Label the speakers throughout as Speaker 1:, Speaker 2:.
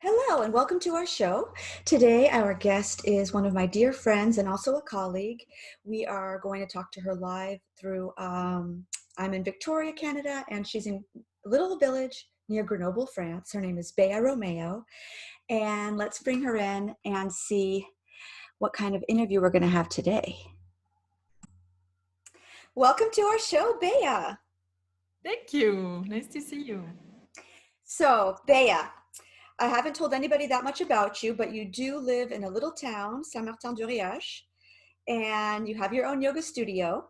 Speaker 1: Hello and welcome to our show. Today, our guest is one of my dear friends and also a colleague. We are going to talk to her live through, I'm in Victoria, Canada, and she's in a little village near Grenoble, France. Her name is Bea Romeo. And let's bring her in and see what kind of interview we're going to have today. Welcome to our show, Bea.
Speaker 2: Thank you. Nice to see you.
Speaker 1: So, Bea, I haven't told anybody that much about you, but you do live in a little town, St.Martin, and you have your own yoga studio.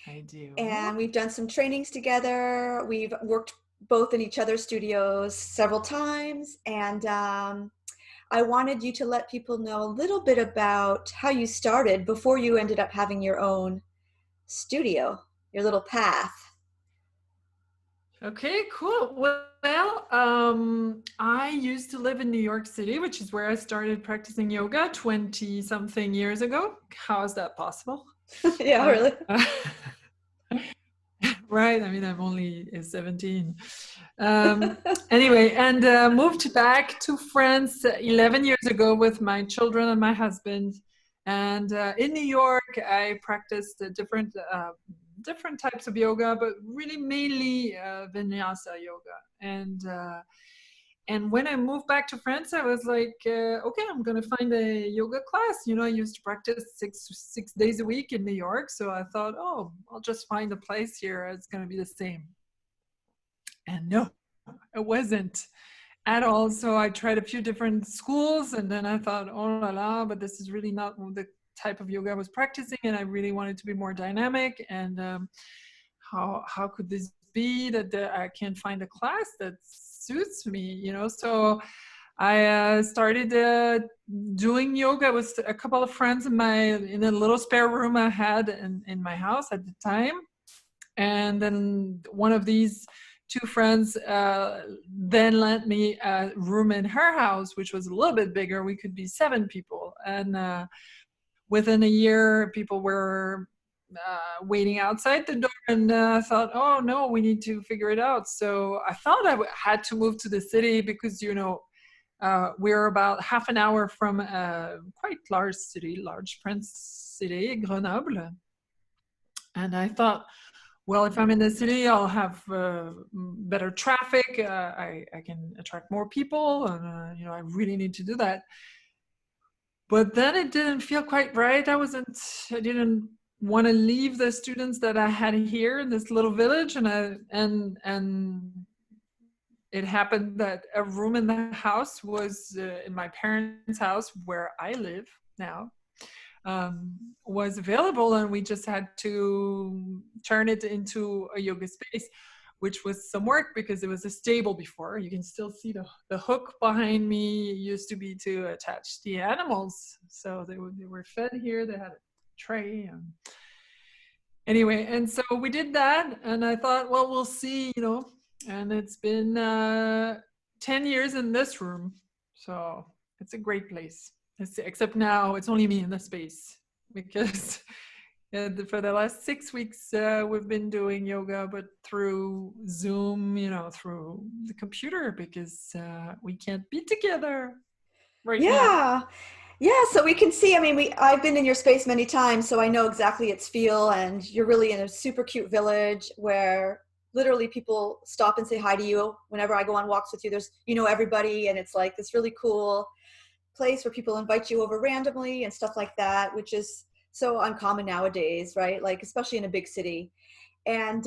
Speaker 2: I do.
Speaker 1: And we've done some trainings together. We've worked both in each other's studios several times. And I wanted you to let people know a little bit about how you started before you ended up having your own studio, your little path.
Speaker 2: Okay, cool. Well, I used to live in New York City, which is where I started practicing yoga 20 something years ago. How is that possible?
Speaker 1: Yeah, really.
Speaker 2: Right. I mean, I'm only 17. Anyway, and moved back to France 11 years ago with my children and my husband. And in New York, I practiced different types of yoga, but really mainly vinyasa yoga. And when I moved back to France, I was like, okay, I'm going to find a yoga class. You know, I used to practice six days a week in New York. So I thought, oh, I'll just find a place here. It's going to be the same. And no, it wasn't at all. So I tried a few different schools, and then I thought, oh la la, but this is really not the type of yoga I was practicing, and I really wanted to be more dynamic. And how could this be that I can't find a class that suits me, you know? So I started doing yoga with a couple of friends in a little spare room I had in my house at the time. And then one of these two friends then lent me a room in her house, which was a little bit bigger. We could be 7 people. And within a year, people were waiting outside the door, and I thought, oh no, we need to figure it out. So I thought I had to move to the city because, you know, we're about half an hour from a quite large French city, Grenoble. And I thought, well, if I'm in the city, I'll have better traffic. I can attract more people, and you know, I really need to do that. But then it didn't feel quite right. I didn't want to leave the students that I had here in this little village, and it happened that a room in the house was in my parents' house where I live now, was available, and we just had to turn it into a yoga space, which was some work because it was a stable before. You can still see the hook behind me. It used to be to attach the animals. So they were fed here. They had a tray. Anyway, and so we did that. And I thought, well, we'll see, you know. And it's been 10 years in this room. So it's a great place. Except now it's only me in the space because for the last 6 weeks, we've been doing yoga, but through Zoom, you know, through the computer, because we can't be together right now.
Speaker 1: Yeah, so we can see, I mean, I've been in your space many times, so I know exactly its feel, and you're really in a super cute village where literally people stop and say hi to you. Whenever I go on walks with you, there's, you know, everybody, and it's like this really cool place where people invite you over randomly and stuff like that, which is so uncommon nowadays, right? Like, especially in a big city. And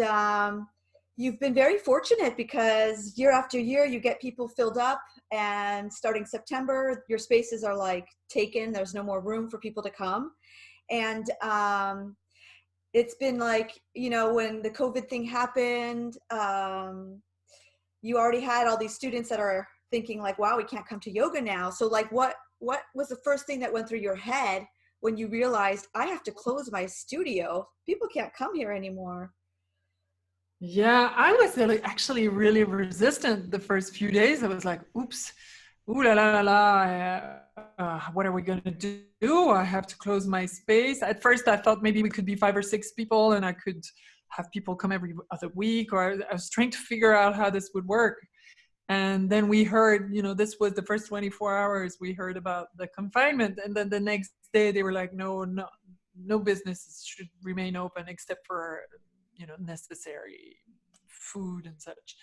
Speaker 1: you've been very fortunate because year after year, you get people filled up, and starting September, your spaces are like taken. There's no more room for people to come. And it's been like, you know, when the COVID thing happened, you already had all these students that are thinking like, wow, we can't come to yoga now. So like, what was the first thing that went through your head when you realized I have to close my studio? People can't come here anymore.
Speaker 2: Yeah, I was actually really resistant the first few days. I was like, oops, ooh la la la la, what are we going to do? I have to close my space. At first, I thought maybe we could be 5 or 6 people and I could have people come every other week, or I was trying to figure out how this would work. And then we heard, this was the first 24 hours we heard about the confinement. And then the next day they were like, no, no, no businesses should remain open except for, necessary food and such.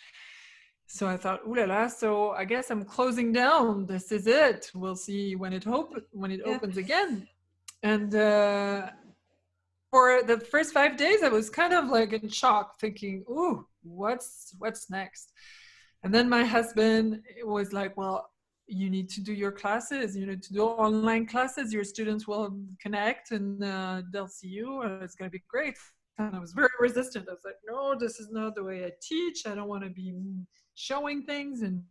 Speaker 2: So I thought, ooh la la, so I guess I'm closing down. This is it. We'll see when it
Speaker 1: Yeah.
Speaker 2: opens again. And for the first 5 days, I was kind of like in shock, thinking, "Ooh, what's next?" And then my husband was like, "Well, you need to do your classes. You need to do online classes. Your students will connect, and they'll see you, and it's going to be great." And I was very resistant. I was like, "No, this is not the way I teach. I don't want to be showing things." And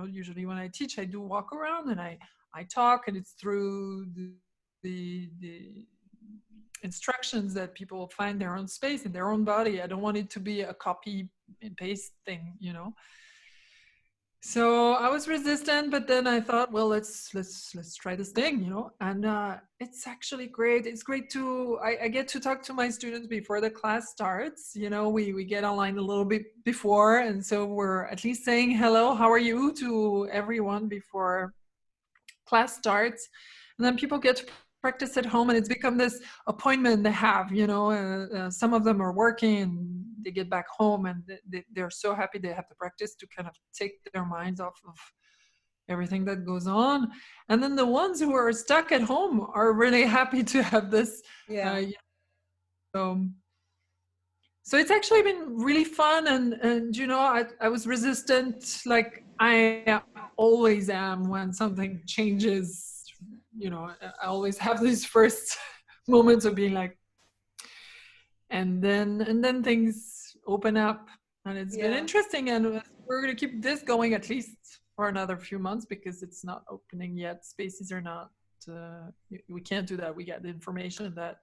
Speaker 2: usually when I teach, I do walk around and I talk, and it's through the instructions that people find their own space in their own body. I don't want it to be a copy and paste thing. So I was resistant, but then I thought, well, let's try this thing. And it's actually great. It's great to I get to talk to my students before the class starts. We get online a little bit before, and so we're at least saying hello, how are you, to everyone before class starts. And then people get to practice at home, and it's become this appointment they have. Some of them are working and they get back home, and they're so happy they have the practice to kind of take their minds off of everything that goes on. And then the ones who are stuck at home are really happy to have this.
Speaker 1: Yeah.
Speaker 2: So so it's actually been really fun, and I was resistant, like I always am when something changes. I always have these first moments of being like, and then things open up, and it's been
Speaker 1: Yeah.
Speaker 2: interesting, and we're going to keep this going at least for another few months, because it's not opening yet. Spaces are not, we can't do that. We get the information that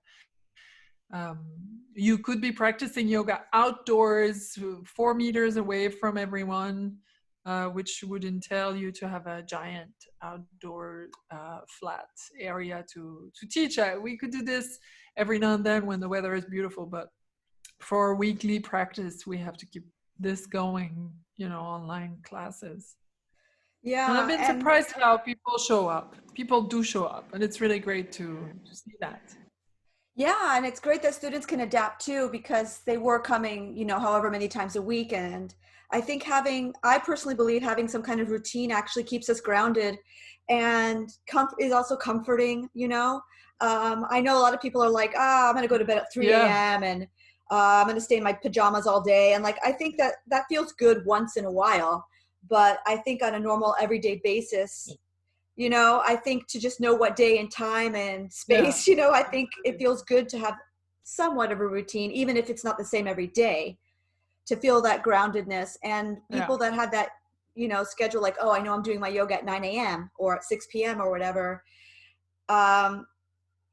Speaker 2: you could be practicing yoga outdoors, 4 meters away from everyone, which would entail you to have a giant outdoor flat area to teach. We could do this every now and then when the weather is beautiful, but for weekly practice, we have to keep this going, online classes. And I've
Speaker 1: Yeah.
Speaker 2: been
Speaker 1: And
Speaker 2: surprised how people show up. People do show up, and it's really great to see that.
Speaker 1: yeah, and it's great that students can adapt too, because they were coming, however many times a week. And I personally believe having some kind of routine actually keeps us grounded and is also comforting. I know a lot of people are like, I'm going to go to bed at 3
Speaker 2: Yeah,
Speaker 1: a.m. and I'm going to stay in my pajamas all day. And like, I think that feels good once in a while. But I think on a normal everyday basis, I think to just know what day and time and
Speaker 2: yeah,
Speaker 1: space, I think it
Speaker 2: absolutely.
Speaker 1: feels good to have somewhat of a routine, even if it's not the same every day, to feel that groundedness. And
Speaker 2: Yeah.
Speaker 1: people that have that, schedule, like, oh, I know I'm doing my yoga at 9 a.m. or at 6 p.m. or whatever. um,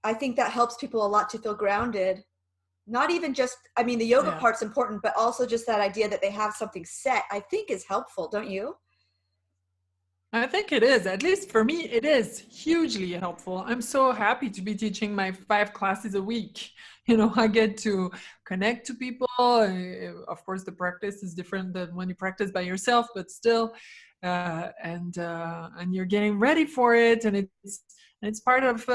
Speaker 1: I think that helps people a lot to feel grounded. Not even just, I mean, the yoga
Speaker 2: Yeah,
Speaker 1: part's important, but also just that idea that they have something set, I think is helpful, don't you?
Speaker 2: I think it is. At least for me, it is hugely helpful. I'm so happy to be teaching my 5 classes a week. I get to connect to people. Of course, the practice is different than when you practice by yourself, but still, and you're getting ready for it, and it's part of.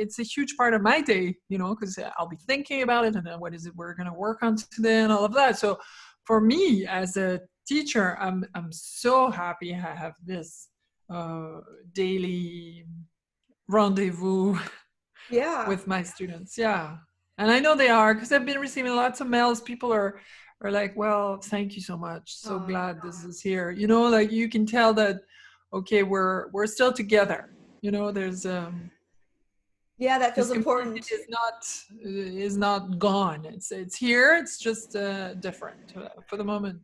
Speaker 2: It's a huge part of my day, because I'll be thinking about it, and then what is it we're going to work on today, and all of that. So, for me as a teacher, I'm so happy I have this uh, daily rendezvous
Speaker 1: Yeah.
Speaker 2: with my students. Yeah, and I know they are, because I've been receiving lots of mails. People are like, "Well, thank you so much. So
Speaker 1: Oh,
Speaker 2: glad this is here." Like you can tell that, okay, we're still together. There's
Speaker 1: yeah, that
Speaker 2: this
Speaker 1: feels
Speaker 2: community
Speaker 1: important.
Speaker 2: is not gone. It's here. It's just different for the moment,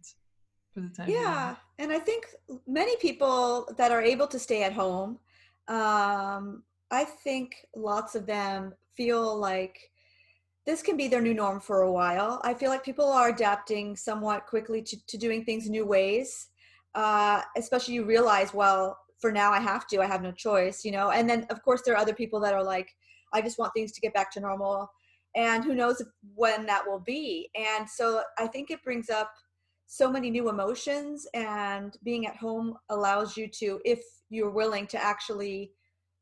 Speaker 2: for the time being.
Speaker 1: Yeah, and I think many people that are able to stay at home, I think lots of them feel like this can be their new norm for a while. I feel like people are adapting somewhat quickly to doing things new ways. Especially you realize, well, for now I have no choice. And then of course there are other people that are like, I just want things to get back to normal. And who knows when that will be. And so I think it brings up so many new emotions, and being at home allows you to, if you're willing to actually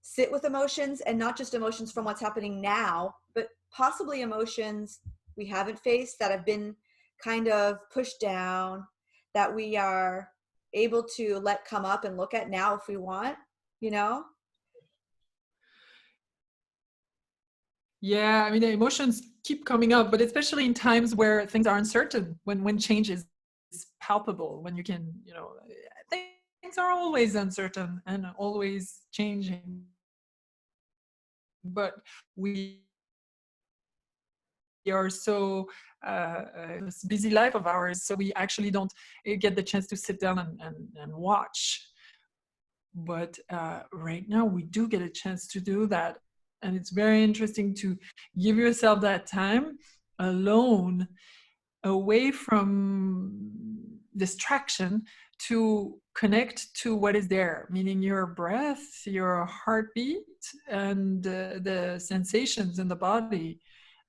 Speaker 1: sit with emotions, and not just emotions from what's happening now, but possibly emotions we haven't faced that have been kind of pushed down, that we are able to let come up and look at now if we want, you know?
Speaker 2: Yeah, I mean, the emotions keep coming up, but especially in times where things are uncertain, when change is palpable, when you can, things are always uncertain and always changing. But we are so this busy life of ours, so we actually don't get the chance to sit down and watch. But right now, we do get a chance to do that. And it's very interesting to give yourself that time alone, away from distraction, to connect to what is there, meaning your breath, your heartbeat, and the sensations in the body,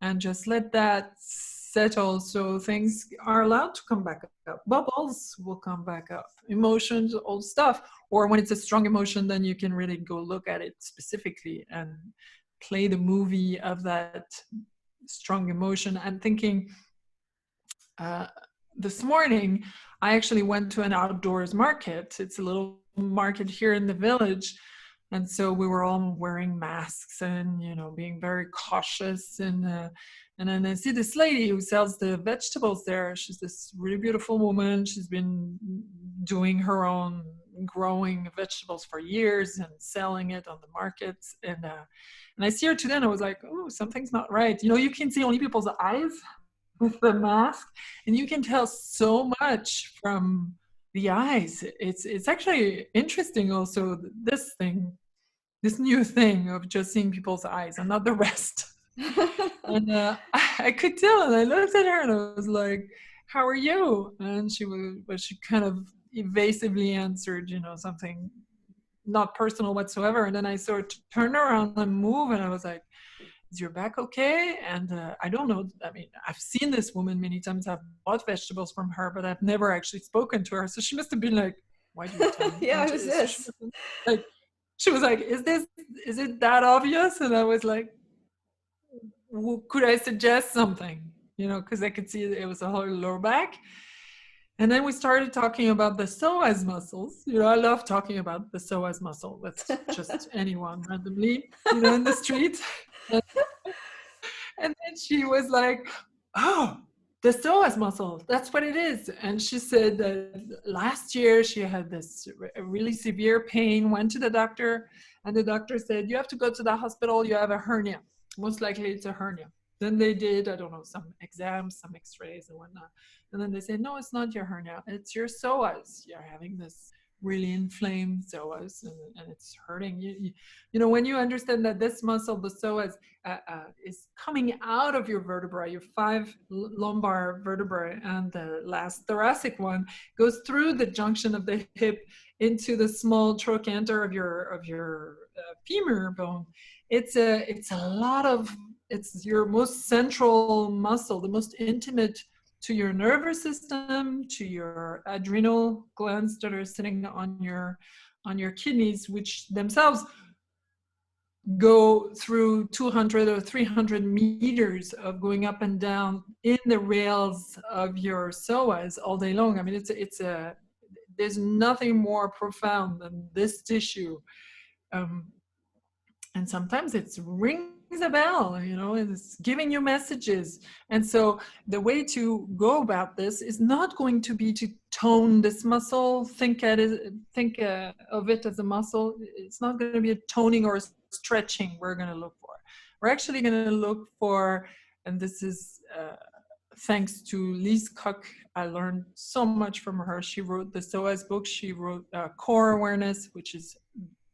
Speaker 2: and just let that settle, so things are allowed to come back up. Bubbles will come back up, emotions, all stuff. Or when it's a strong emotion, then you can really go look at it specifically and play the movie of that strong emotion. I'm thinking, uh, this morning, I actually went to an outdoors market. It's a little market here in the village. And so we were all wearing masks and, being very cautious. And then I see this lady who sells the vegetables there. She's this really beautiful woman. She's been doing her own growing vegetables for years and selling it on the markets. And I see her today and I was like, oh, something's not right. You can see only people's eyes with the mask, and you can tell so much from the eyes. It's actually interesting also, this new thing of just seeing people's eyes and not the rest. And I could tell, and I looked at her and I was like, how are you? And she kind of evasively answered, something not personal whatsoever. And then I sort of turned around and move, and I was like, is your back okay? And I don't know. I mean, I've seen this woman many times. I've bought vegetables from her, but I've never actually spoken to her. So she must have been like, why do you tell me?
Speaker 1: Yeah,
Speaker 2: And
Speaker 1: who's
Speaker 2: so she
Speaker 1: this?
Speaker 2: was like, is it that obvious? And I was like, could I suggest something? Because I could see it was a whole lower back. And then we started talking about the psoas muscles. I love talking about the psoas muscle with just anyone randomly, in the street. And then she was like, oh, the psoas muscle, that's what it is. And she said that last year she had this really severe pain, went to the doctor, and the doctor said, you have to go to the hospital, you have a hernia. Most likely it's a hernia. Then they did, I don't know, some exams, some x-rays and whatnot. And then they said, no, it's not your hernia, it's your psoas. You're having this really inflamed psoas, and it's hurting you. When you understand that this muscle, the psoas, is coming out of your vertebrae, your 5 lumbar vertebrae, and the last thoracic one goes through the junction of the hip into the small trochanter of your femur bone. It's your most central muscle, the most intimate to your nervous system, to your adrenal glands that are sitting on your kidneys, which themselves go through 200 or 300 meters of going up and down in the rails of your psoas all day long. I mean, there's nothing more profound than this tissue. And sometimes it rings a bell, it's giving you messages. And so the way to go about this is not going to be to tone this muscle, think of it as a muscle. It's not going to be a toning or a stretching we're going to look for. We're actually going to look for, and this is thanks to Lise Koch, I learned so much from her. She wrote the psoas book. She wrote Core Awareness, which is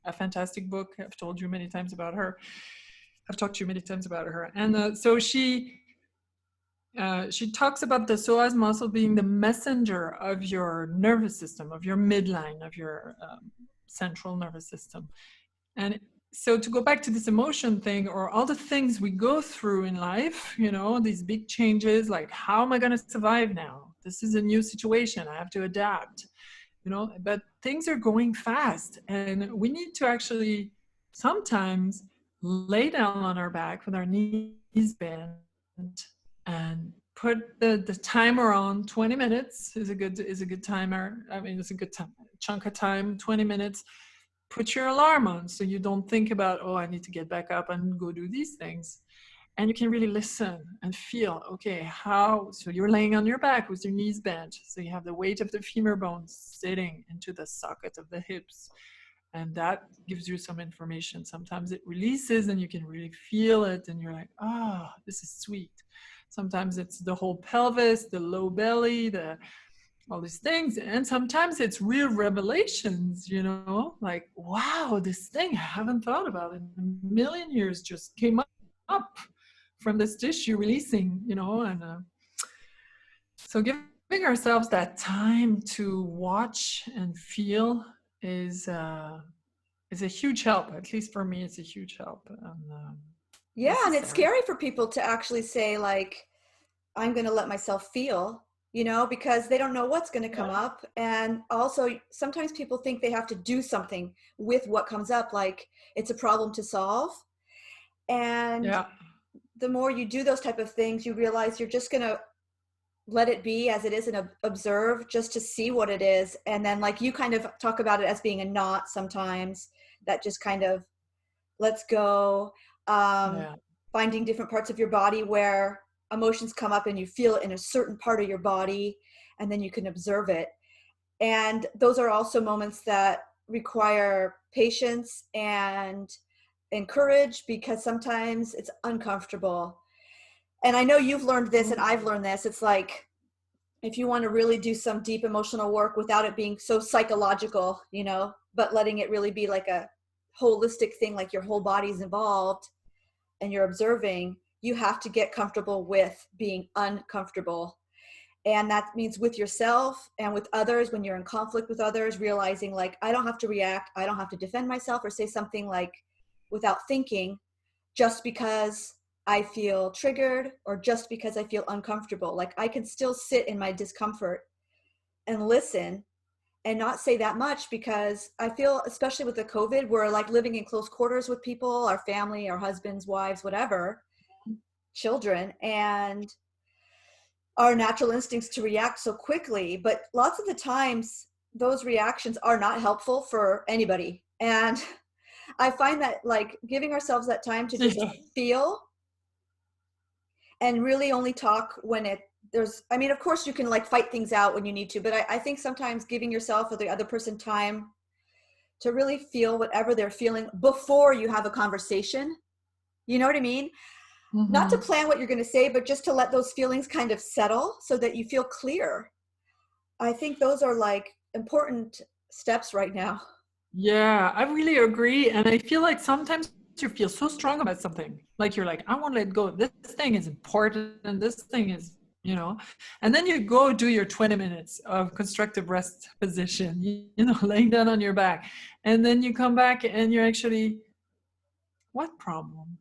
Speaker 2: a fantastic book. I've told you many times about her. I've talked to you many times about her. And so she talks about the psoas muscle being the messenger of your nervous system, of your midline, of your central nervous system. And so to go back to this emotion thing, or all the things we go through in life, these big changes, like, how am I going to survive now? this is a new situation. I have to adapt, but things are going fast, and we need to actually sometimes lay down on our back with our knees bent and put the timer on. 20 minutes is a good timer. I mean, it's a good time, chunk of time, 20 minutes. Put your alarm on so you don't think about, oh, I need to get back up and go do these things. And you can really listen and feel, okay, so you're laying on your back with your knees bent. So you have the weight of the femur bones sitting into the socket of the hips. And that gives you some information. Sometimes it releases and you can really feel it. And you're like, this is sweet. Sometimes it's the whole pelvis, the low belly, all these things. And sometimes it's real revelations, like, wow, this thing I haven't thought about in a million years just came up from this tissue releasing, and so giving ourselves that time to watch and feel is a huge help. At least for me, it's a huge help. And,
Speaker 1: Yeah, and it's
Speaker 2: necessary.
Speaker 1: scary for people to actually say, like, I'm going to let myself feel, because they don't know what's going to come up. And also, sometimes people think they have to do something with what comes up, like it's a problem to solve. And the more you do those type of things, you realize you're just going to let it be as it is and observe just to see what it is. And then, like, you kind of talk about it as being a knot sometimes that just kind of lets go. Finding different parts of your body where emotions come up and you feel it in a certain part of your body, and then you can observe it. And those are also moments that require patience and courage, because sometimes it's uncomfortable. And I know you've learned this and I've learned this. It's like, if you want to really do some deep emotional work without it being so psychological, but letting it really be like a holistic thing, like your whole body's involved and you're observing, you have to get comfortable with being uncomfortable. And that means with yourself and with others, when you're in conflict with others, realizing, like, I don't have to react. I don't have to defend myself or say something, like, without thinking, just because I feel triggered or just because I feel uncomfortable. Like, I can still sit in my discomfort and listen and not say that much, because I feel, especially with the COVID, we're like living in close quarters with people, our family, our husbands, wives, whatever, children, and our natural instincts to react so quickly. But lots of the times those reactions are not helpful for anybody. And I find that, like, giving ourselves that time to just feel and really only talk when of course you can, like, fight things out when you need to, but I think sometimes giving yourself or the other person time to really feel whatever they're feeling before you have a conversation, you know what I mean? Not to plan what you're going to say, but just to let those feelings kind of settle so that you feel clear. I think those are, like, important steps right now.
Speaker 2: Yeah, I really agree. And I feel like sometimes you feel so strong about something. Like, you're like, I want to let go. This thing is important. And this thing is, and then you go do your 20 minutes of constructive rest position, laying down on your back. And then you come back and you're actually, what problem?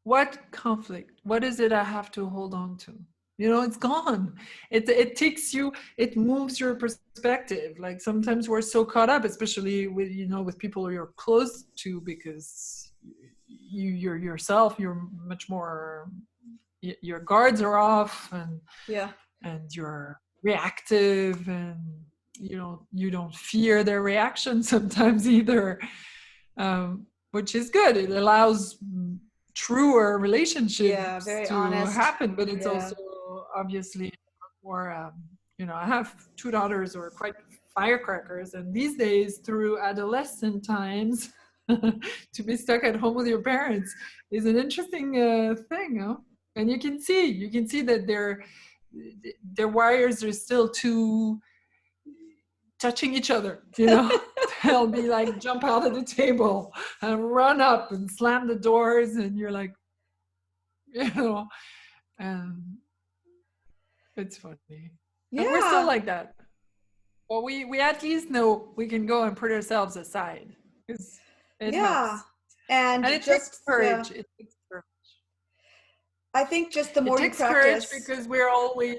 Speaker 2: What conflict? What is it I have to hold on to? It's gone. It takes you, it moves your perspective. Like, sometimes we're so caught up, especially with, with people you're close to, because you're yourself, you're much more, your guards are off, and you're reactive, and you don't fear their reaction sometimes either, which is good. It allows truer relationships
Speaker 1: very
Speaker 2: to
Speaker 1: honest.
Speaker 2: happen, but it's also obviously more, I have two daughters who are quite firecrackers, and these days, through adolescent times, to be stuck at home with your parents is an interesting thing, huh? And you can see that their wires are still too touching each other, They'll be like, jump out of the table and run up and slam the doors, and you're like, and it's funny. And we're still like that. But we at least know we can go and put ourselves aside, because it helps.
Speaker 1: And
Speaker 2: it
Speaker 1: just
Speaker 2: takes courage. It takes courage.
Speaker 1: I think just the
Speaker 2: It
Speaker 1: more you
Speaker 2: takes courage
Speaker 1: practice,
Speaker 2: because we're always,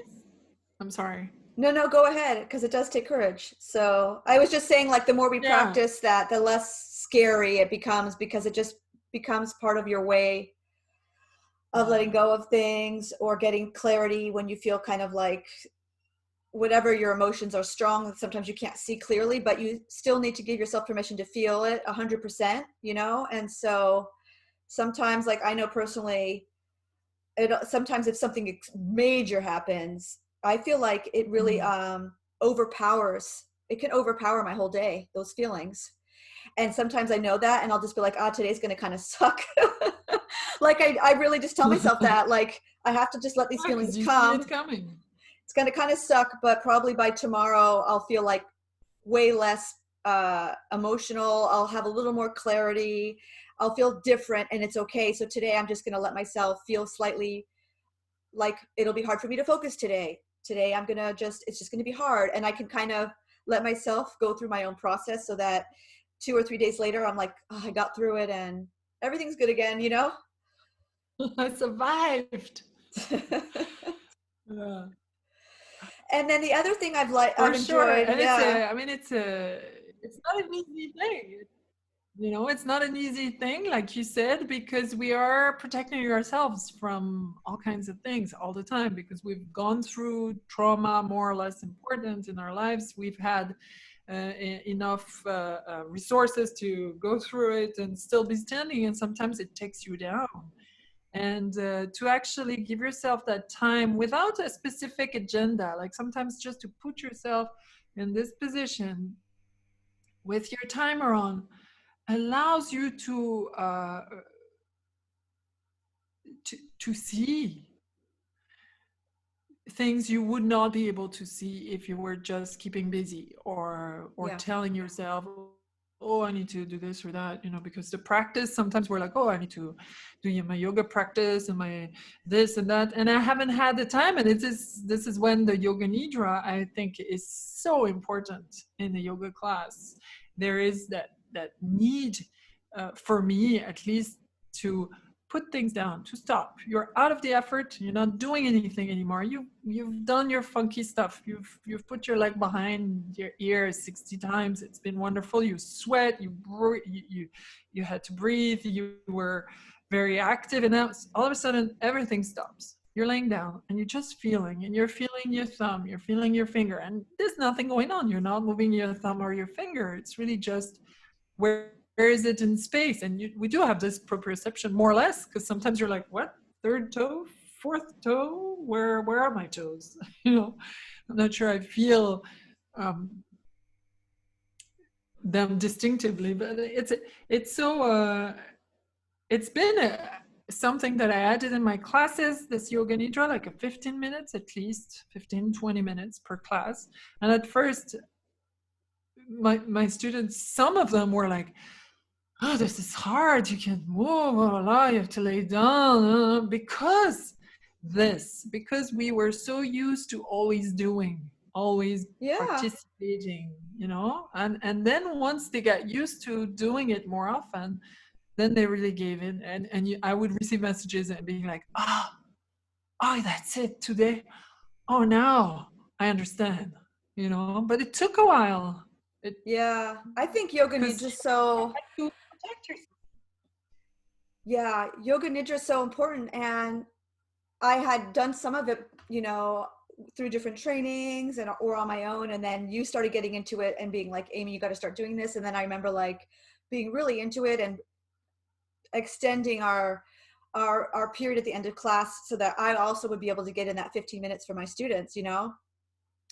Speaker 2: I'm sorry.
Speaker 1: No, no, go ahead, because it does take courage. So I was just saying, like, the more we
Speaker 2: Yeah.
Speaker 1: practice that, the less scary it becomes, because it just becomes part of your way of letting
Speaker 2: Yeah.
Speaker 1: go of things, or getting clarity when you feel kind of like whatever your emotions are strong. Sometimes you can't see clearly, but you still need to give yourself permission to feel it 100%, you know? And so sometimes, like, I know personally, sometimes if something major happens, I feel like it really
Speaker 2: Mm.
Speaker 1: overpowers. It can overpower my whole day, those feelings. And sometimes I know that, and I'll just be like, today's going to kind of suck. Like I really just tell myself that, like, I have to just let these
Speaker 2: Because
Speaker 1: feelings
Speaker 2: you see
Speaker 1: come.
Speaker 2: it coming.
Speaker 1: It's going to kind of suck, but probably by tomorrow I'll feel like way less emotional. I'll have a little more clarity. I'll feel different, and it's okay. So today I'm just going to let myself feel slightly like it'll be hard for me to focus today. Today I'm going to it's just going to be hard. And I can kind of let myself go through my own process, so that 2 or 3 days later, I'm like, I got through it and everything's good again, you know?
Speaker 2: I survived. Yeah.
Speaker 1: And then the other thing
Speaker 2: For
Speaker 1: I've
Speaker 2: sure.
Speaker 1: enjoyed,
Speaker 2: And it's
Speaker 1: yeah,
Speaker 2: a, I mean, it's not an easy thing. You know, it's not an easy thing, like you said, because we are protecting ourselves from all kinds of things all the time, because we've gone through trauma more or less important in our lives. We've had enough resources to go through it and still be standing, and sometimes it takes you down. And to actually give yourself that time without a specific agenda, like sometimes just to put yourself in this position with your timer on, allows you to see things you would not be able to see if you were just keeping busy, or
Speaker 1: yeah,
Speaker 2: telling yourself, oh, I need to do this or that, you know, because the practice, sometimes we're like, oh, I need to do my yoga practice and my this and that, and I haven't had the time. And this is when the yoga nidra, I think, is so important in the yoga class. There is that need, for me at least, to put things down, to stop. You're out of the effort, you're not doing anything anymore. You've done your funky stuff. You've put your leg behind your ear 60 times. It's been wonderful. You sweat, you had to breathe, you were very active, and now all of a sudden everything stops. You're laying down and you're just feeling, and you're feeling your thumb, you're feeling your finger, and there's nothing going on. You're not moving your thumb or your finger. It's really just where is it in space? And we do have this proprioception, more or less, because sometimes you're like, what, third toe, fourth toe, where are my toes? You know, I'm not sure I feel um, them distinctively, but it's so it's been something that I added in my classes, this yoga nidra, like a 15 minutes, at least 15-20 minutes per class. And at first, my students, some of them were like, oh, this is hard. You can't move. Blah, blah, blah. You have to lay down. Because we were so used to always doing, always
Speaker 1: yeah,
Speaker 2: participating, you know? And then once they got used to doing it more often, then they really gave in. And I would receive messages and being like, oh, that's it today. Oh, now I understand, you know? But it took a while. It,
Speaker 1: yeah. I think yoga
Speaker 2: because
Speaker 1: nidra is so,
Speaker 2: you protect yourself.
Speaker 1: yeah, yoga nidra is so important. And I had done some of it, you know, through different trainings and or on my own. And then you started getting into it and being like, Amy, you got to start doing this. And then I remember like being really into it and extending our period at the end of class, so that I also would be able to get in that 15 minutes for my students, you know,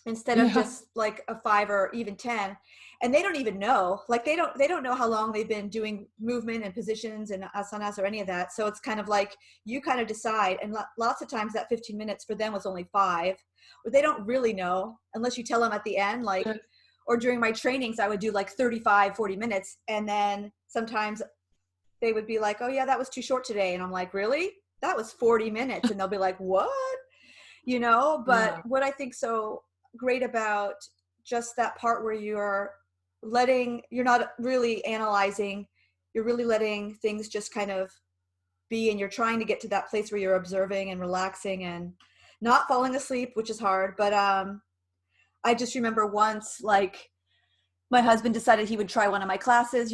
Speaker 1: instead of
Speaker 2: Yeah.
Speaker 1: just like a 5 or even 10. And they don't even know, like they don't know how long they've been doing movement and positions and asanas or any of that. So it's kind of like you kind of decide. And lots of times that 15 minutes for them was only 5, or they don't really know unless you tell them at the end, like,
Speaker 2: Yes.
Speaker 1: or during my trainings I would do like 35-40 minutes, and then sometimes they would be like, oh yeah, that was too short today. And I'm like, really? That was 40 minutes. And they'll be like, what? You know, but
Speaker 2: Yeah.
Speaker 1: what I think so great about just that part where you're not really analyzing, you're really letting things just kind of be, and you're trying to get to that place where you're observing and relaxing and not falling asleep, which is hard, but I just remember once, like, my husband decided he would try one of my classes,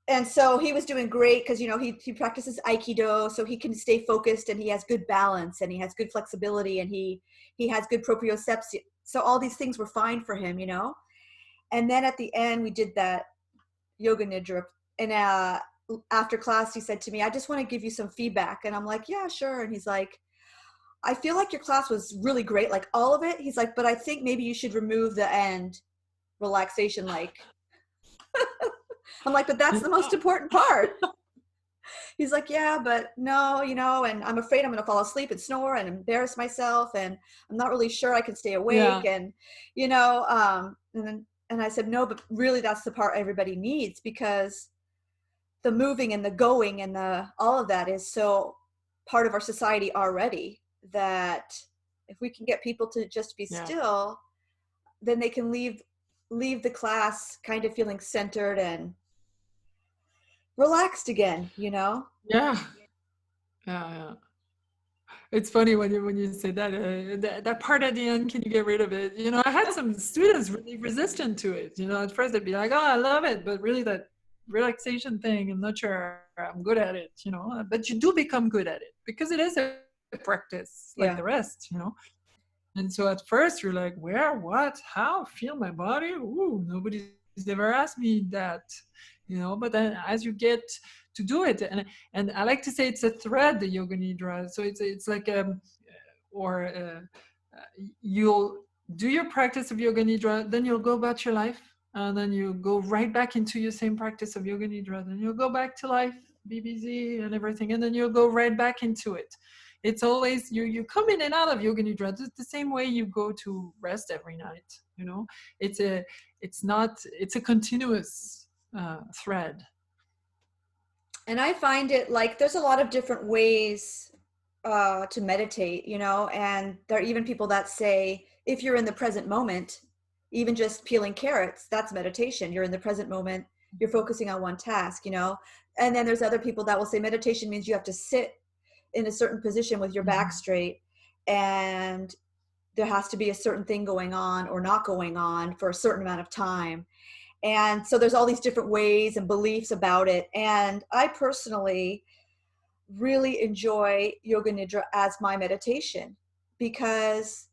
Speaker 1: and so he was doing great because, he practices Aikido, so he can stay focused and he has good balance and he has good flexibility and he has good proprioception. So all these things were fine for him, And then at the end, we did that yoga nidra. And after class, he said to me, I just want to give you some feedback. And I'm like, yeah, sure. And he's like, I feel like your class was really great, like all of it. He's like, but I think maybe you should remove the end relaxation, like. I'm like, but that's the most important part. He's like, yeah, but no, and I'm afraid I'm going to fall asleep and snore and embarrass myself. And I'm not really sure I can stay awake.
Speaker 2: Yeah.
Speaker 1: And, and I said, no, but really that's the part everybody needs, because the moving and the going and all of that is so part of our society already, that if we can get people to just be still, then they can leave the class kind of feeling centered and relaxed again,
Speaker 2: Yeah. Yeah. It's funny when you say that, that part at the end, can you get rid of it? I had some students really resistant to it. At first they'd be like, oh, I love it, but really that relaxation thing, I'm not sure I'm good at it. But you do become good at it because it is a practice like the rest. And so at first you're like, where, what, how, feel my body? Ooh, nobody's ever asked me that, but then as you get to do it, and I like to say it's a thread, the yoga nidra. So it's like you'll do your practice of yoga nidra, then you'll go about your life, and then you go right back into your same practice of yoga nidra, then you'll go back to life, be busy and everything, and then you'll go right back into it. It's always you come in and out of yoga nidra the same way you go to rest every night. It's a continuous thread.
Speaker 1: And I find it like there's a lot of different ways to meditate, and there are even people that say if you're in the present moment, even just peeling carrots, that's meditation. You're in the present moment, you're focusing on one task, and then there's other people that will say meditation means you have to sit in a certain position with your back straight, and there has to be a certain thing going on or not going on for a certain amount of time. And so there's all these different ways and beliefs about it. And I personally really enjoy yoga nidra as my meditation, because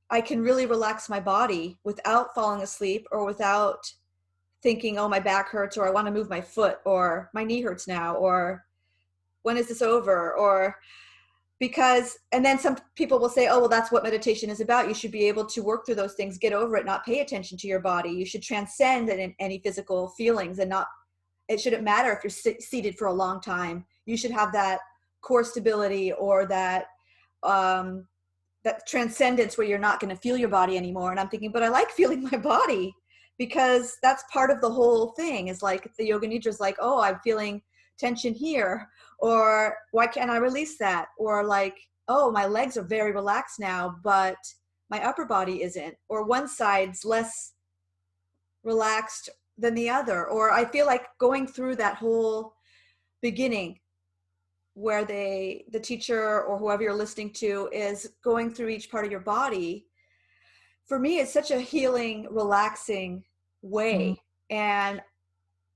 Speaker 1: I can really relax my body without falling asleep or without thinking, oh, my back hurts, or I want to move my foot, or my knee hurts now, or when is this over? Or and then some people will say, oh, well, that's what meditation is about. You should be able to work through those things, get over it, not pay attention to your body. You should transcend any physical feelings, and it shouldn't matter if you're seated for a long time. You should have that core stability, or that transcendence where you're not going to feel your body anymore. And I'm thinking, but I like feeling my body, because that's part of the whole thing. Is like the yoga nidra is like, oh, I'm feeling tension here, or why can't I release that? Or like, oh, my legs are very relaxed now, but my upper body isn't, or one side's less relaxed than the other. Or I feel like going through that whole beginning where the teacher or whoever you're listening to is going through each part of your body, for me, it's such a healing, relaxing way. And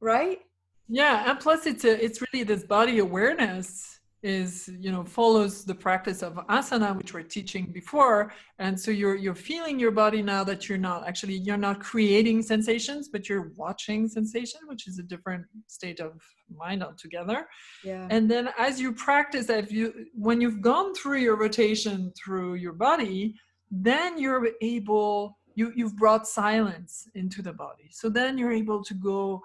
Speaker 1: right?
Speaker 2: Yeah, and plus it's really this body awareness is follows the practice of asana, which we're teaching before, and so you're feeling your body now, that you're not creating sensations, but you're watching sensation, which is a different state of mind altogether.
Speaker 1: Yeah.
Speaker 2: And then as you practice, when you've gone through your rotation through your body, then you're able, you've brought silence into the body, so then you're able to go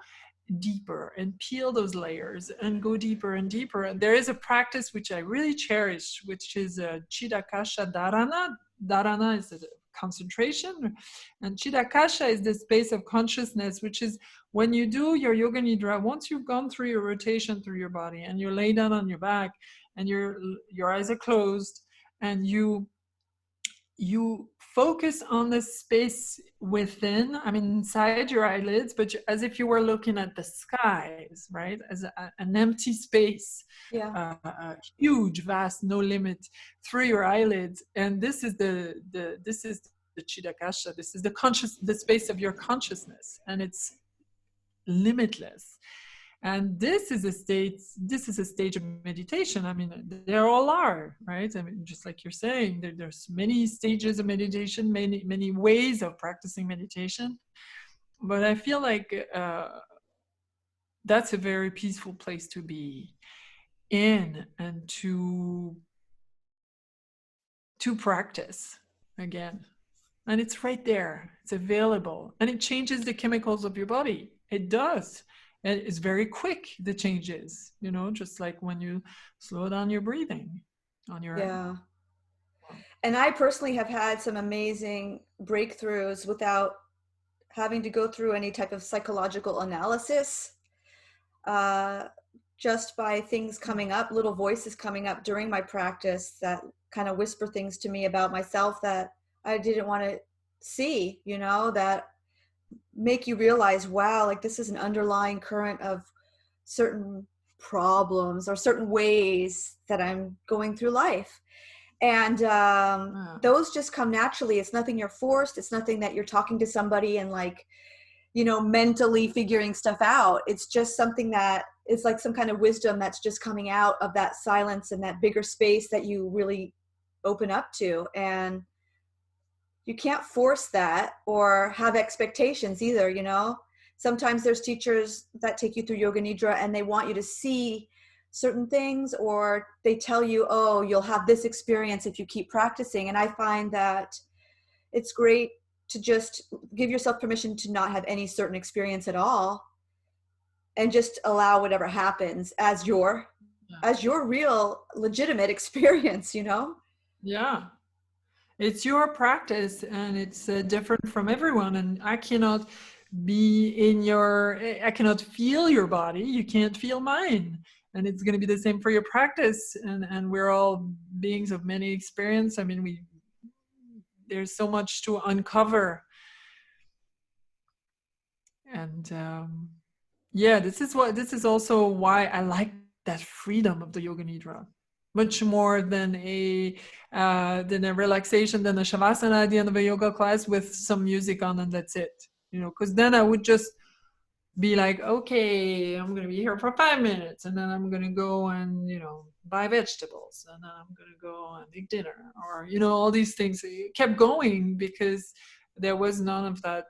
Speaker 2: deeper and peel those layers and go deeper and deeper. And there is a practice which I really cherish, which is Chidakasha Dharana. Dharana is a concentration, and Chidakasha is the space of consciousness, which is when you do your yoga nidra, once you've gone through your rotation through your body and you lay down on your back and your eyes are closed, and you focus on the space within, inside your eyelids, but as if you were looking at the skies, right? As an empty space, a huge, vast, no limit through your eyelids. And this is the Chitakasha. This is the space of your consciousness, and it's limitless. And this is a stage of meditation. I mean, there all are, right? I mean, just like you're saying, there's many stages of meditation, many ways of practicing meditation. But I feel like that's a very peaceful place to be in, and to practice again. And it's right there, it's available, and it changes the chemicals of your body. It does. And it's very quick, the changes, just like when you slow down your breathing on your own.
Speaker 1: Yeah. And I personally have had some amazing breakthroughs without having to go through any type of psychological analysis, just by things coming up, little voices coming up during my practice that kind of whisper things to me about myself that I didn't want to see, that make you realize, wow, like this is an underlying current of certain problems or certain ways that I'm going through life. And those just come naturally. It's nothing you're forced. It's nothing that you're talking to somebody and like, mentally figuring stuff out. It's just something that is like some kind of wisdom that's just coming out of that silence and that bigger space that you really open up to. And you can't force that or have expectations either, Sometimes there's teachers that take you through Yoga Nidra and they want you to see certain things, or they tell you, oh, you'll have this experience if you keep practicing. And I find that it's great to just give yourself permission to not have any certain experience at all, and just allow whatever happens as your real legitimate experience,
Speaker 2: Yeah. It's your practice, and it's different from everyone. And I cannot I cannot feel your body. You can't feel mine. And it's going to be the same for your practice. And we're all beings of many experience. I mean, there's so much to uncover. And this is also why I like that freedom of the Yoga Nidra, much more than a relaxation, than a shavasana at the end of a yoga class with some music on, and that's it. Because then I would just be like, okay, I'm going to be here for 5 minutes, and then I'm going to go and buy vegetables, and then I'm going to go and make dinner, or all these things. It kept going because there was none of that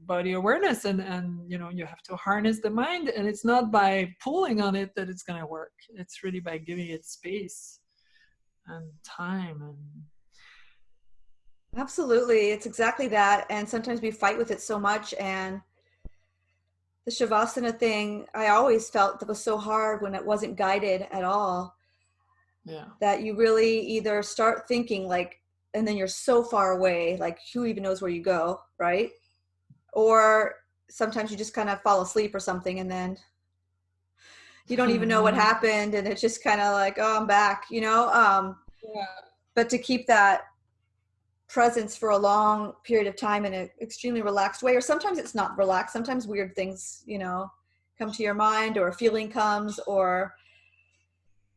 Speaker 2: body awareness, and you have to harness the mind, and it's not by pulling on it that it's going to work. It's really by giving it space and time. And
Speaker 1: absolutely, it's exactly that. And sometimes we fight with it so much. And the shavasana thing, I always felt that was so hard when it wasn't guided at all.
Speaker 2: Yeah.
Speaker 1: That you really either start thinking like, and then you're so far away, like who even knows where you go, right? Or sometimes you just kind of fall asleep or something, and then you don't even know what happened, and it's just kind of like, oh, I'm back,
Speaker 2: Yeah.
Speaker 1: But to keep that presence for a long period of time in an extremely relaxed way, or sometimes it's not relaxed, sometimes weird things, come to your mind, or a feeling comes, or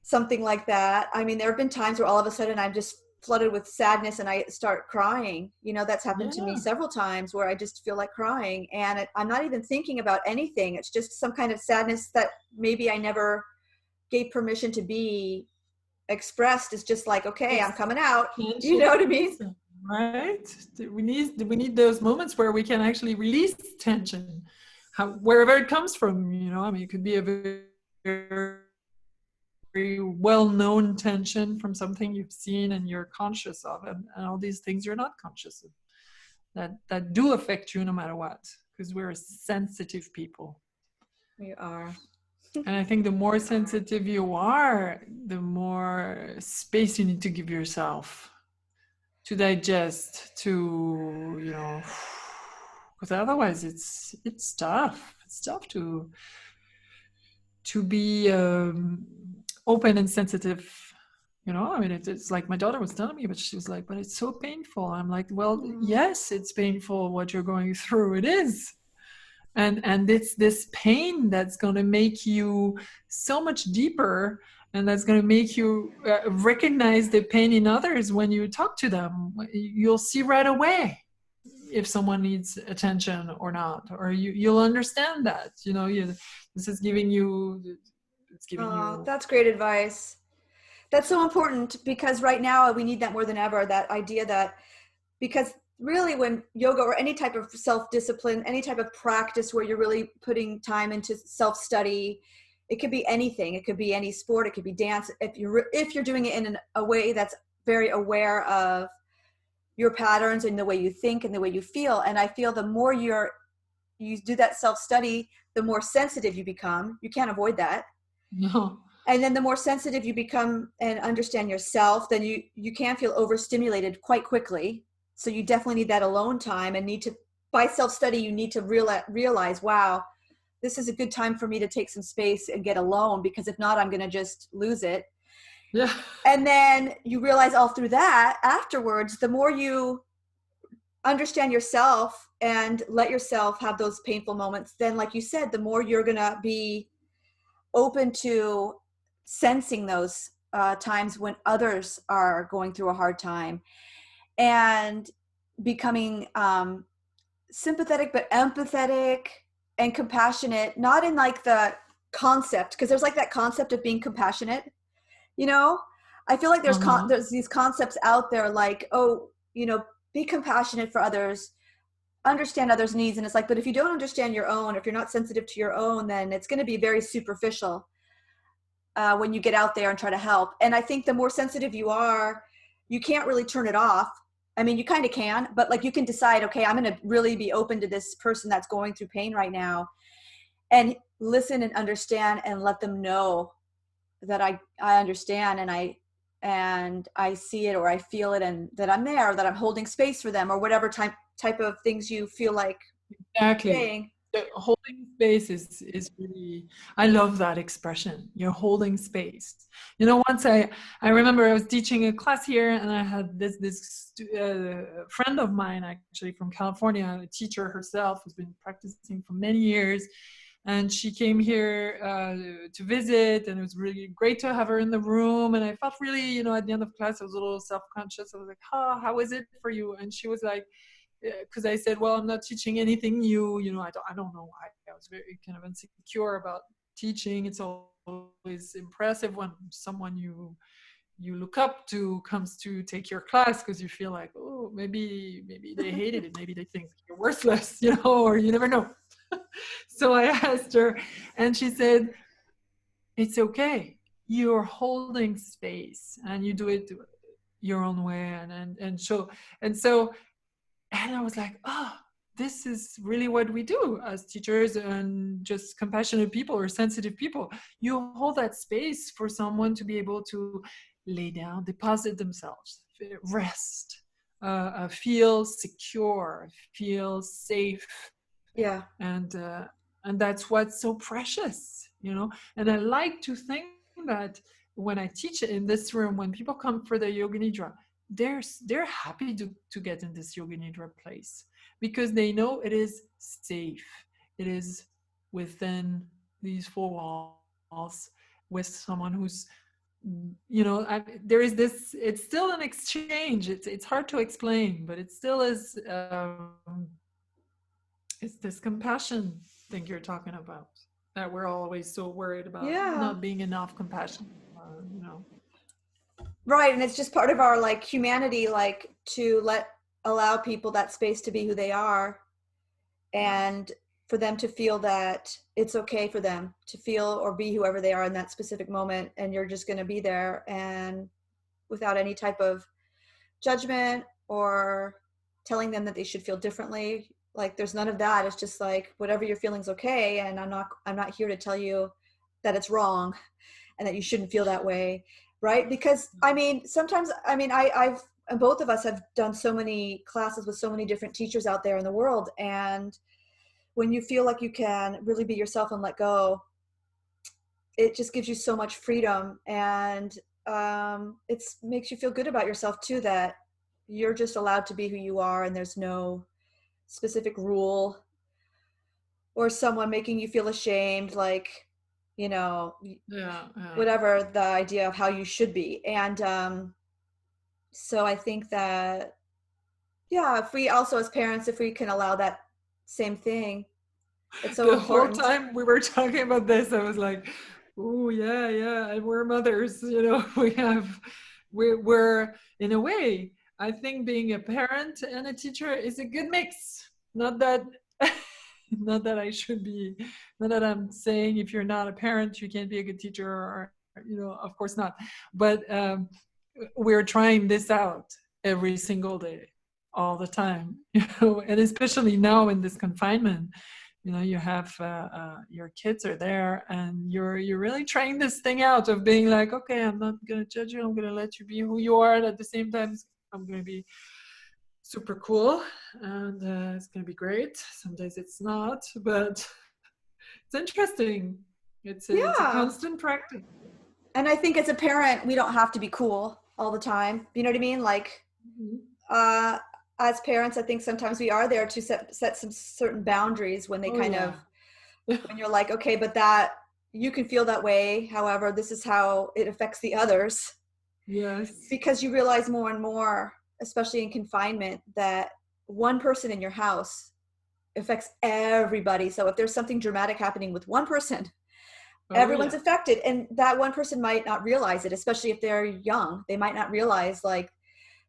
Speaker 1: something like that. I mean, there have been times where all of a sudden I'm just flooded with sadness and I start crying. That's happened to me several times, where I just feel like crying, and I'm not even thinking about anything. It's just some kind of sadness that maybe I never gave permission to be expressed. It's just like, okay, I'm coming out. You know what I mean?
Speaker 2: Right? We need those moments where we can actually release tension, wherever it comes from. I mean, it could be a very well-known tension from something you've seen and you're conscious of, and all these things you're not conscious of, that do affect you no matter what, because we're sensitive people.
Speaker 1: We are.
Speaker 2: And I think the more sensitive you are, the more space you need to give yourself to digest, to because otherwise it's tough. It's tough to be open and sensitive. I mean, it's like my daughter was telling me, but she was like, but it's so painful. I'm like, well, yes, it's painful what you're going through. It is. And it's this pain that's going to make you so much deeper And that's going to make you recognize the pain in others when you talk to them. You'll see right away if someone needs attention or not, or you'll understand that, this is giving you, it's giving you.
Speaker 1: That's great advice. That's so important because right now we need that more than ever. That idea that, because really when yoga or any type of self-discipline, any type of practice where you're really putting time into self-study, it could be anything. It could be any sport. It could be dance. If you're doing it in a way that's very aware of your patterns and the way you think and the way you feel. And I feel the more you do that self-study, the more sensitive you become. You can't avoid that.
Speaker 2: No.
Speaker 1: And then the more sensitive you become and understand yourself, then you can feel overstimulated quite quickly. So you definitely need that alone time, and by self-study, you need to realize, wow, this is a good time for me to take some space and get alone, because if not, I'm going to just lose it.
Speaker 2: Yeah.
Speaker 1: And then you realize all through that afterwards, the more you understand yourself and let yourself have those painful moments, then like you said, the more you're going to be open to sensing those times when others are going through a hard time, and becoming sympathetic but empathetic and compassionate, not in like the concept, because there's like that concept of being compassionate, you know. I feel like
Speaker 2: Uh-huh.
Speaker 1: there's these concepts out there like, oh, be compassionate for others, understand others' needs, and it's like, but if you don't understand your own, if you're not sensitive to your own, then it's going to be very superficial when you get out there and try to help. And I think the more sensitive you are, you can't really turn it off. I mean, you kind of can, but like you can decide, okay, I'm going to really be open to this person that's going through pain right now, and listen and understand and let them know that I understand, and I see it, or I feel it, and that I'm there, that I'm holding space for them, or whatever type of things you feel like
Speaker 2: Exactly.
Speaker 1: saying.
Speaker 2: The holding space is really, I love that expression. You're holding space. Once I remember I was teaching a class here, and I had this friend of mine, actually from California, a teacher herself who's been practicing for many years, and she came here to visit, and it was really great to have her in the room. And I felt really, at the end of class, I was a little self-conscious. I was like, how is it for you? And she was like, because I said, well, I'm not teaching anything new. I don't know why. I was very kind of insecure about teaching. It's always impressive when someone you look up to comes to take your class, because you feel like, oh, maybe they hated it. Maybe they think you're worthless, or you never know. So I asked her, and she said, it's okay. You're holding space, and you do it your own way. And I was like, oh, this is really what we do as teachers and just compassionate people or sensitive people. You hold that space for someone to be able to lay down, deposit themselves, rest, feel secure, feel safe.
Speaker 1: Yeah.
Speaker 2: And that's what's so precious. And I like to think that when I teach in this room, when people come for the yoga nidra, they're happy to get in this yoga nidra place, because they know it is safe. It is within these four walls, with someone who's, there is this, it's still an exchange. It's hard to explain, but it still is. It's this compassion thing you're talking about, that we're always so worried about
Speaker 1: Yeah.
Speaker 2: not being enough compassion. You know.
Speaker 1: Right. And it's just part of our like humanity, like to allow people that space to be who they are, and for them to feel that it's okay for them to feel or be whoever they are in that specific moment. And you're just going to be there, and without any type of judgment or telling them that they should feel differently. Like there's none of that. It's just like whatever you're feeling's okay. And I'm not here to tell you that it's wrong and that you shouldn't feel that way. Right. Because I mean, sometimes, I mean, I've, and both of us have done so many classes with so many different teachers out there in the world. And when you feel like you can really be yourself and let go, it just gives you so much freedom. And it makes you feel good about yourself too, that you're just allowed to be who you are, and there's no specific rule or someone making you feel ashamed. Like you know,
Speaker 2: Yeah. Yeah.
Speaker 1: whatever the idea of how you should be. And so I think that, yeah, if we also as parents, if we can allow that same thing, it's so
Speaker 2: The whole
Speaker 1: important.
Speaker 2: time we were talking about this, I was like, "Oh yeah, yeah." And we're mothers, we're in a way. I think being a parent and a teacher is a good mix. Not that, not that I should be, not that I'm saying if you're not a parent you can't be a good teacher, or of course not. But we're trying this out every single day, all the time, and especially now in this confinement. You have your kids are there, and you're really trying this thing out of being like, okay, I'm not gonna judge you, I'm gonna let you be who you are, and at the same time I'm gonna be super cool, and it's gonna be great. Some days it's not, but it's interesting. It's a
Speaker 1: Yeah.
Speaker 2: constant practice.
Speaker 1: And I think as a parent, we don't have to be cool all the time. You know what I mean? Like,
Speaker 2: Mhm.
Speaker 1: uh, as parents, I think sometimes we are there to set some certain boundaries when they
Speaker 2: Oh
Speaker 1: kind
Speaker 2: yeah.
Speaker 1: of, when you're like, okay, but that, you can feel that way. However, this is how it affects the others,
Speaker 2: Yes.
Speaker 1: because you realize more and more, especially in confinement, that one person in your house affects everybody. So if there's something dramatic happening with one person,
Speaker 2: Oh
Speaker 1: everyone's
Speaker 2: yeah.
Speaker 1: affected, and that one person might not realize it, especially if they're young. They might not realize like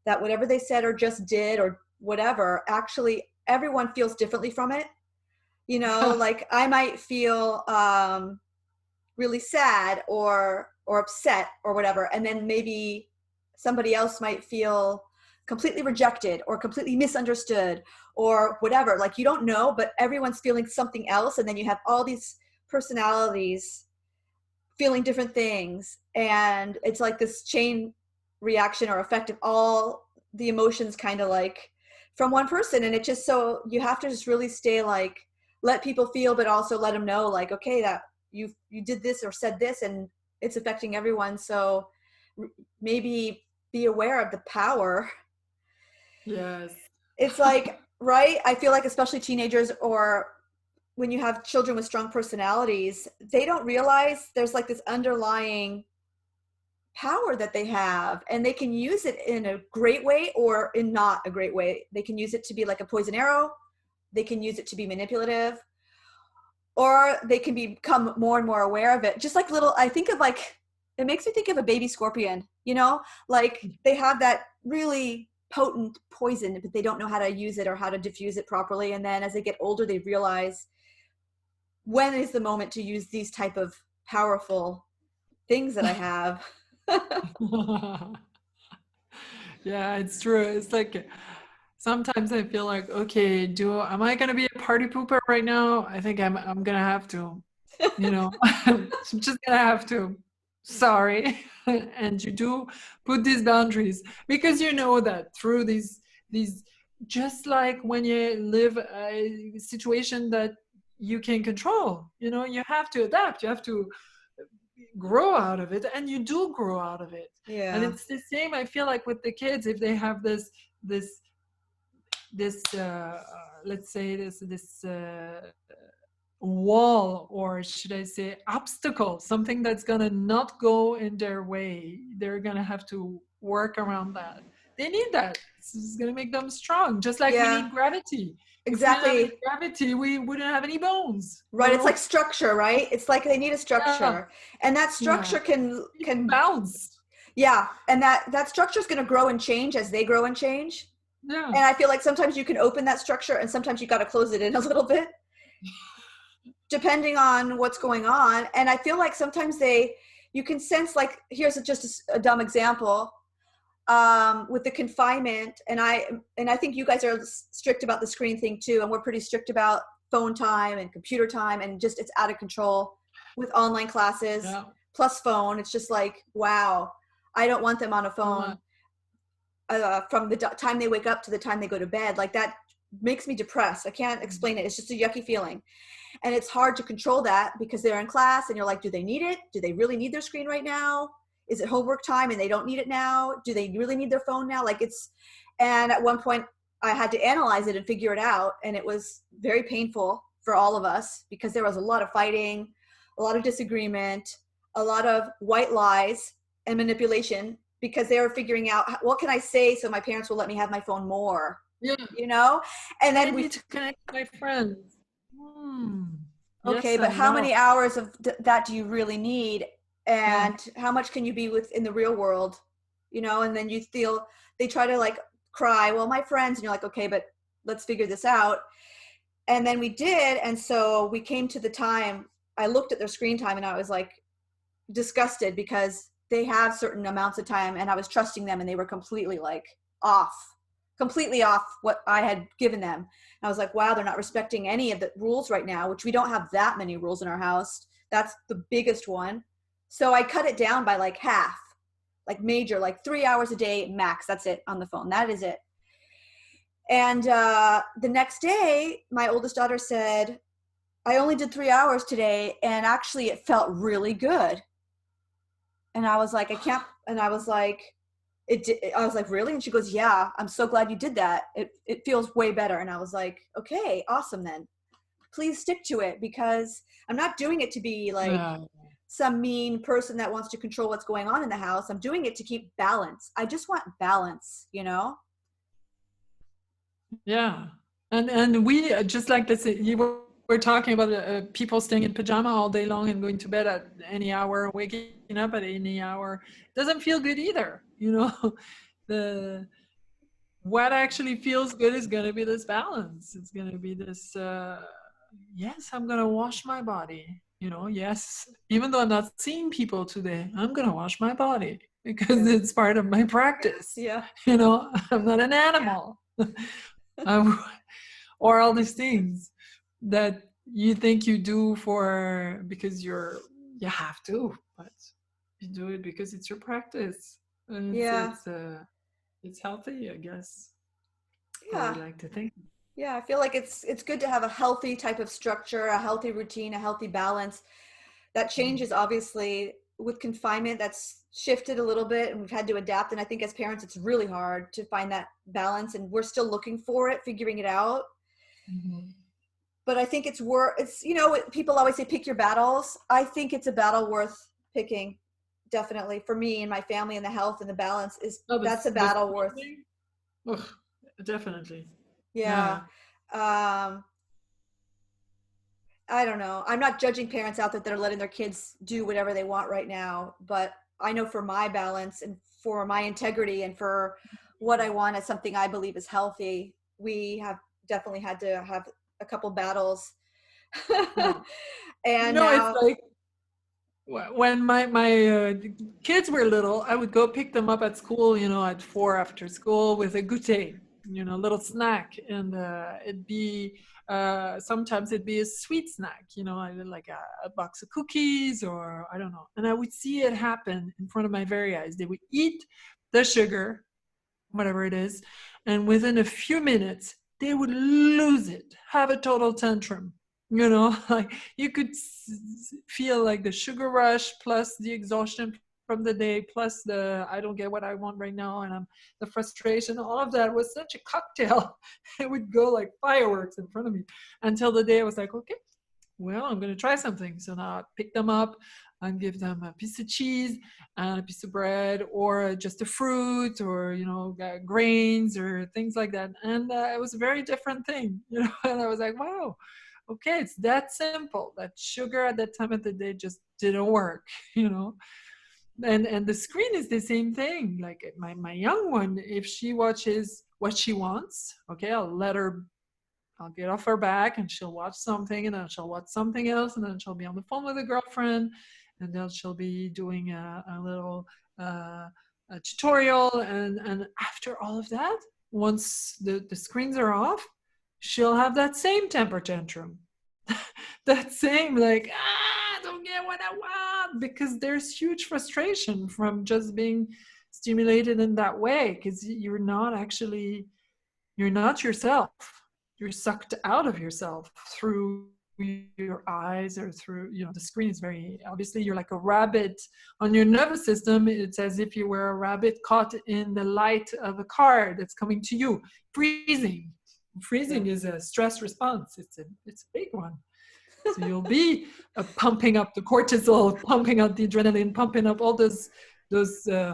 Speaker 1: that whatever they said or just did or whatever, actually everyone feels differently from it. Like I might feel really sad or upset or whatever, and then maybe somebody else might feel completely rejected or completely misunderstood or whatever. Like you don't know, but everyone's feeling something else, and then you have all these personalities feeling different things, and it's like this chain reaction or effect of all the emotions kind of like from one person. And it just, so you have to just really stay like, let people feel, but also let them know like, okay, that you did this or said this and it's affecting everyone. So maybe be aware of the power.
Speaker 2: Yes.
Speaker 1: It's like, right, I feel like especially teenagers, or when you have children with strong personalities, they don't realize there's like this underlying power that they have, and they can use it in a great way or in not a great way. They can use it to be like a poison arrow, they can use it to be manipulative, or they can become more and more aware of it. Just like little, I think of like, it makes me think of a baby scorpion, like they have that really potent poison, but they don't know how to use it or how to diffuse it properly. And then as they get older, they realize when is the moment to use these type of powerful things that I have.
Speaker 2: Yeah, it's true. It's like sometimes I feel like, okay, do am I gonna be a party pooper right now? I think I'm gonna have to, I'm just gonna have to. Sorry. And you do put these boundaries, because you know that through these just like when you live a situation that you can control, you have to adapt, you have to grow out of it, and you do grow out of it. And
Speaker 1: Yeah.
Speaker 2: it's the same, I feel like, with the kids. If they have this this let's say this wall, or should I say obstacle, something that's gonna not go in their way, they're gonna have to work around that. They need that. This is gonna make them strong, just like we
Speaker 1: Yeah,
Speaker 2: need gravity. If we didn't have any
Speaker 1: exactly.
Speaker 2: gravity, we wouldn't have any bones,
Speaker 1: Right. It's like structure, right? It's like they need a
Speaker 2: Yeah.
Speaker 1: structure. And that
Speaker 2: Yeah.
Speaker 1: structure can
Speaker 2: You can
Speaker 1: can
Speaker 2: bounce.
Speaker 1: yeah, and that structure is going to grow and change as they grow and change.
Speaker 2: Yeah.
Speaker 1: And I feel like sometimes you can open that structure and sometimes you got to close it in a little bit depending on what's going on. And I feel like sometimes you can sense, like, here's just a dumb example, with the confinement. And I think you guys are strict about the screen thing too, and we're pretty strict about phone time and computer time, and just it's out of control with online classes
Speaker 2: Yeah.
Speaker 1: plus phone. It's just like, wow, I don't want them on a
Speaker 2: So much.
Speaker 1: phone from the time they wake up to the time they go to bed. Like that makes me depressed. I can't explain it. It's just a yucky feeling. And it's hard to control that because they're in class and you're like, do they need it? Do they really need their screen right now? Is it homework time and they don't need it now? Do they really need their phone now? And at one point I had to analyze it and figure it out. And it was very painful for all of us because there was a lot of fighting, a a lot of disagreement, a lot of white lies and manipulation, because they were figuring out what can I say so my parents will let me have my phone more,
Speaker 2: Yeah.
Speaker 1: you know? And
Speaker 2: I
Speaker 1: then
Speaker 2: need to connect with my friends. Hmm.
Speaker 1: okay,
Speaker 2: Yes
Speaker 1: but
Speaker 2: and
Speaker 1: how
Speaker 2: no.
Speaker 1: many hours of that do you really need?
Speaker 2: Yeah.
Speaker 1: And how much can you be with in the real world? You know, and then you feel they try to like cry, well, my friends, and you're like, okay, but let's figure this out. And then we did. And so we came to the time, I looked at their screen time and I was like disgusted because they have certain amounts of time and I was trusting them and they were completely like off, completely off what I had given them. And I was like, wow, they're not respecting any of the rules right now, which we don't have that many rules in our house. That's the biggest one. So I cut it down by like half, like major, like 3 hours a day max. That's it on the phone. That is it. And the next day, my oldest daughter said, I only did 3 hours today, and actually it felt really good. And I was like, I can't, and I was like, I was like, really? And she goes, yeah, I'm so glad you did that. It feels way better. And I was like, okay, awesome then. Please stick to it, because I'm not doing it to be like
Speaker 2: Yeah.
Speaker 1: some mean person that wants to control what's going on in the house. I'm doing it to keep balance. I just want balance, you know?
Speaker 2: Yeah. And we just like this. You were talking about people staying in pajama all day long and going to bed at any hour, waking up at any hour. Doesn't feel good either. You know, the what actually feels good is going to be this balance. It's going to be this. Yes, I'm going to wash my body. You know, yes, even though I'm not seeing people today, I'm going to wash my body because
Speaker 1: Yeah.
Speaker 2: it's part of my practice.
Speaker 1: Yeah.
Speaker 2: You know, I'm not an animal. um, or all these things that you think you do for because you have to, but you do it because it's your practice, and
Speaker 1: Yeah.
Speaker 2: it's healthy, I guess. I
Speaker 1: Yeah.
Speaker 2: would like to think.
Speaker 1: Yeah. I feel like it's good to have a healthy type of structure, a healthy routine, a healthy balance. That changes obviously with confinement. That's shifted a little bit and we've had to adapt. And I think as parents, it's really hard to find that balance, and we're still looking for it, figuring it out.
Speaker 2: Mhm.
Speaker 1: But I think it's, you know, people always say pick your battles. I think it's a battle worth picking. Definitely for me and my family, and the health and the balance is,
Speaker 2: Oh,
Speaker 1: that's a
Speaker 2: the
Speaker 1: battle
Speaker 2: screen
Speaker 1: worth.
Speaker 2: thing? Ugh, definitely.
Speaker 1: Yeah.
Speaker 2: Yeah.
Speaker 1: Um, I don't know. I'm not judging parents out that they're letting their kids do whatever they want right now, but I know for my balance and for my integrity and for what I want as something I believe is healthy, we have definitely had to have a couple battles.
Speaker 2: Yeah. You
Speaker 1: And
Speaker 2: know, it's
Speaker 1: now,
Speaker 2: like when my kids were little, I would go pick them up at school, you know, at 4 after school with a goûter, you know, a little snack, and it'd be sometimes it'd be a sweet snack, you know, either like a box of cookies or I don't know, and I would see it happen in front of my very eyes. They would eat the sugar, whatever it is, and within a few minutes they would lose it, have a total tantrum, you know. Like you could feel like the sugar rush plus the exhaustion from the day plus the I don't get what I want right now, and I'm the frustration, all of that was such a cocktail. It would go like fireworks in front of me until the day I was like, okay, well, I'm going to try something. So now I pick them up and give them a piece of cheese and a piece of bread or just a fruit or, you know, grains or things like that. And it was a very different thing, you know, and I was like, wow, okay, it's that simple. That sugar at that time of the day just didn't work, you know. And the screen is the same thing. Like my young one, if she watches what she wants, okay, I'll get off her back and she'll watch something and then she'll watch something else and then she'll be on the phone with a girlfriend and then she'll be doing a little a tutorial, and after all of that, once the screens are off, she'll have that same temper tantrum. That same like, I don't get what I want, because there's huge frustration from just being stimulated in that way because you're not yourself. You're sucked out of yourself through your eyes or through, you know, the screen is very obviously you're like a rabbit on your nervous system. It's as if you were a rabbit caught in the light of a car that's coming to you. Freezing is a stress response. It's a big one. So you'll be pumping up the cortisol, pumping up the adrenaline, pumping up all those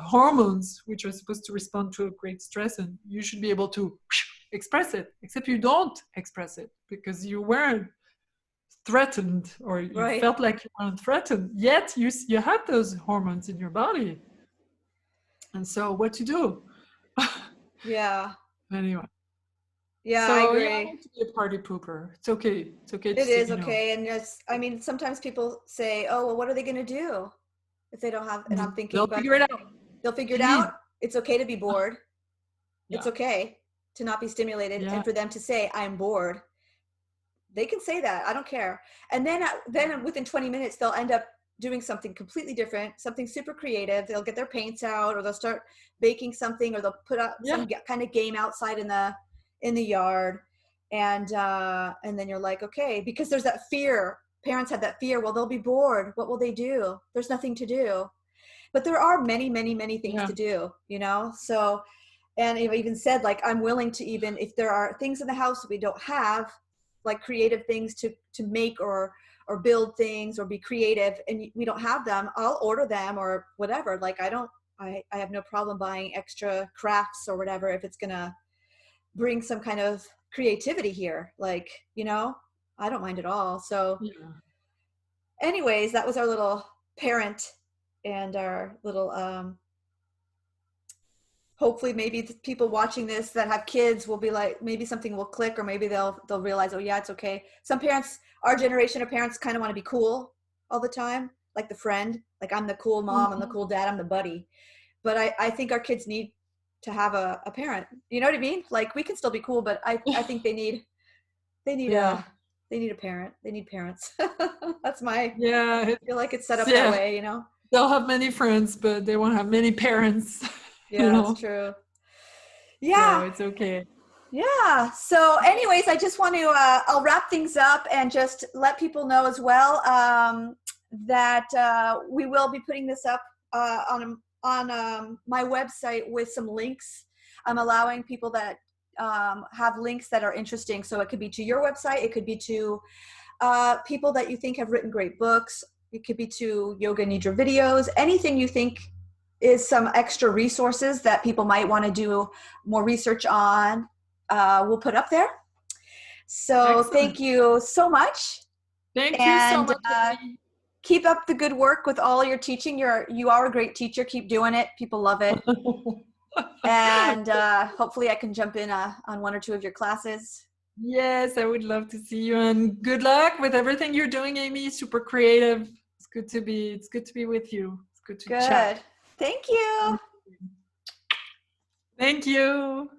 Speaker 2: hormones which are supposed to respond to a great stress, and you should be able to express it. Except you don't express it because you weren't threatened, or you
Speaker 1: Right.
Speaker 2: felt like you weren't threatened. Yet you have those hormones in your body, and so what to do?
Speaker 1: Yeah.
Speaker 2: Anyway.
Speaker 1: Yeah, I
Speaker 2: So yeah, I
Speaker 1: agree.
Speaker 2: want to be a party pooper. It's okay. It's okay to
Speaker 1: It
Speaker 2: say
Speaker 1: is
Speaker 2: no.
Speaker 1: okay. And just, I mean, sometimes people say, oh, well, what are they going to do if they don't have, and I'm thinking,
Speaker 2: They'll
Speaker 1: but
Speaker 2: figure it out.
Speaker 1: they'll figure it
Speaker 2: Please.
Speaker 1: out. It's okay to be bored. It's
Speaker 2: Yeah.
Speaker 1: okay to not be stimulated.
Speaker 2: Yeah.
Speaker 1: And for them to say, I'm bored, they can say that. I don't care. And then within 20 minutes, they'll end up doing something completely different, something super creative. They'll get their paints out, or they'll start baking something, or they'll put up
Speaker 2: Yeah.
Speaker 1: some kind of game outside in the yard. And then you're like, okay, because there's that fear. Parents have that fear. Well, they'll be bored. What will they do? There's nothing to do. But there are many, many, many things
Speaker 2: Yeah.
Speaker 1: to do, you know? So, and I've even said, like, I'm willing to, even if there are things in the house that we don't have, like creative things to make, or build things, or be creative, and we don't have them, I'll order them or whatever. Like, I have no problem buying extra crafts or whatever if it's gonna bring some kind of creativity here. Like, you know, I don't mind at all. So
Speaker 2: Yeah.
Speaker 1: anyways, that was our little parent, and our little hopefully maybe the people watching this that have kids will be like, maybe something will click, or maybe they'll realize, oh yeah, it's okay. Some parents, our generation of parents, kind of want to be cool all the time, like the friend, like, I'm the cool mom, I'm the
Speaker 2: Mhm.
Speaker 1: cool dad, I'm the buddy. But I think our kids need to have a parent, you know what I mean? Like, we can still be cool, but I think they need
Speaker 2: Yeah.
Speaker 1: a parent. They need parents. That's my, I
Speaker 2: Yeah.
Speaker 1: feel like it's set up that
Speaker 2: Yeah.
Speaker 1: way, you know?
Speaker 2: They'll have many friends, but they won't have many parents. you
Speaker 1: Yeah, that's
Speaker 2: know.
Speaker 1: true.
Speaker 2: So
Speaker 1: Yeah.
Speaker 2: it's okay.
Speaker 1: Yeah. So, anyways, I just want to, I'll wrap things up and just let people know as well, that we will be putting this up on my website with some links. I'm allowing people that have links that are interesting. So it could be to your website. It could be to people that you think have written great books. It could be to yoga nidra videos, anything you think is some extra resources that people might want to do more research on, we'll put up there. So
Speaker 2: Excellent.
Speaker 1: thank you so much.
Speaker 2: Thank you so
Speaker 1: And
Speaker 2: much, Amy.
Speaker 1: keep up the good work with all your teaching. You are a great teacher. Keep doing it. People love it. And hopefully I can jump in on one or two of your classes.
Speaker 2: Yes, I would love to see you, and good luck with everything you're doing, Amy. Super creative. It's good to be with you. It's good to chat.
Speaker 1: Good. Thank you.
Speaker 2: Thank you.